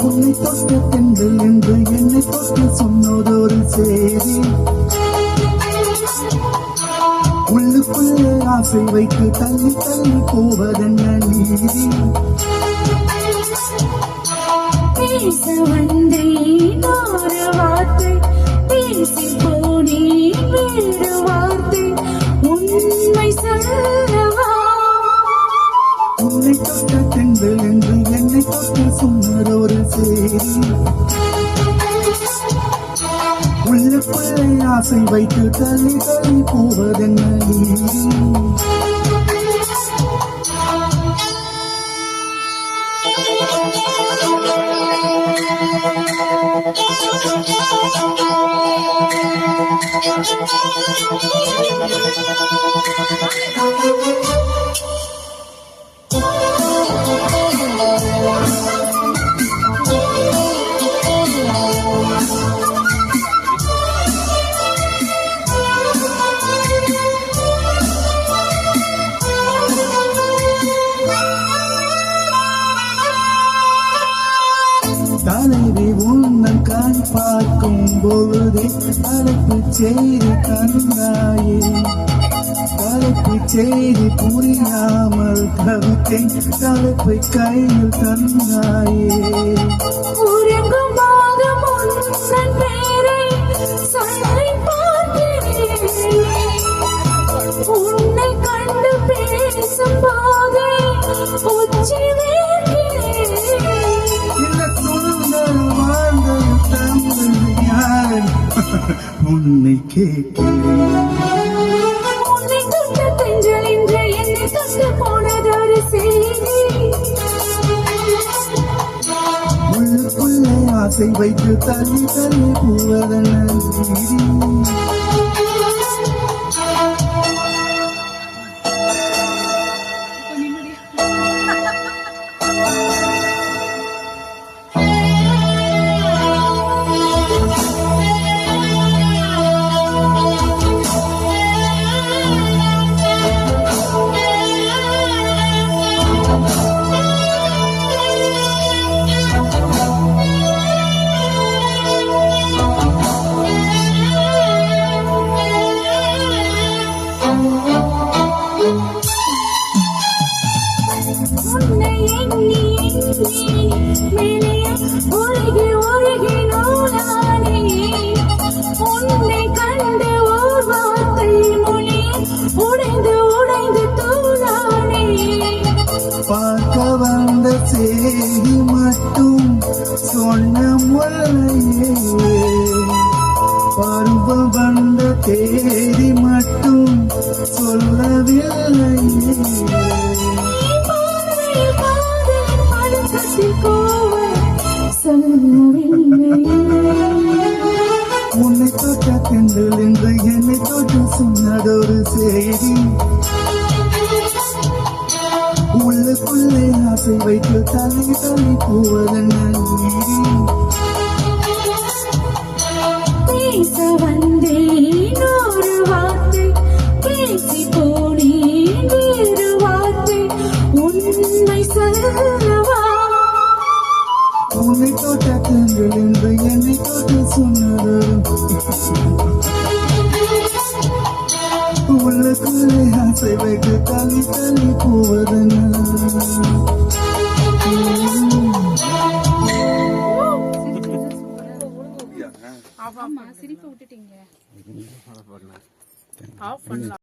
உன்னை தொட்ட தென்றல் என்று என்னை தொட்டு சொன்னதொரு சேரி, உள்ளுக்குள்ள ஆசை வைத்து தள்ளி தள்ளி போவதென்ன நீதி. பேச வந்தேன் ஒரு வார்த்தை, பேசி போனேன் வேறு வார்த்தை, உண்மை சொல்லவா. உன்னை தொட்ட தென்றல் என்று என்னை தொட்டு சொன்னதொரு சேரி, உள்ளுக்குள்ளே ஆசை வைத்து தள்ளி தள்ளி போவதென்ன நீதி. தலைவி உன்னன் கண் பார்க்கும் பொழுதே தலைப்பு செய்தி தந்தாயே, தலைப்பு செய்தி புரியாமல் தவித்தேன், தலைப்பை கையில் தந்தாயே. உறங்கும் பாகம் உன்னன் பேரை சொல்லி பார்க்கிறேன், உன்னை கண்டு பேசும் போதே உச்சி உன்னை கேட்கிறேன். உன்னை தொட்ட தென்றல் என்று என்னை தொட்டு போனதொரு செய்தி, உள்ளுக்குள்ளே ஆசை வைத்து தள்ளி தள்ளி போவதென்ன நீதி. உன்னை எண்ணி எண்ணி உருகி உருகி நூலானே, உன்னை கண்டு ஓர் வார்த்தை மொழி உடைந்து உடைந்து தூளானே. பார்க்க வந்த செய்தி மட்டும் சொன்ன முல்லையே, பருவம் வந்த தேதி மட்டும் சொல்லவில்லையே. உன்னை தொட்ட தென்றல் என்று என்னை தொட்டு சொன்னதொரு செய்தி, உள்ளுக்குள்ளே ஆசை வைத்து தள்ளி தள்ளி போவதென்ன நீதி. பேச வந்தேன் ஒரு வார்த்தை, பேசி போனேன் வேறு வார்த்தை, உண்மை சொல்லவா. உன்னை தொட்ட தென்றல் என்று என்னை தொட்டு சொன்னதொரு, உள்ளுக்குள்ளே ஆசை வைத்து தள்ளி தள்ளி போவதென்ன. சிரிப்பை விட்டுட்டீங்க.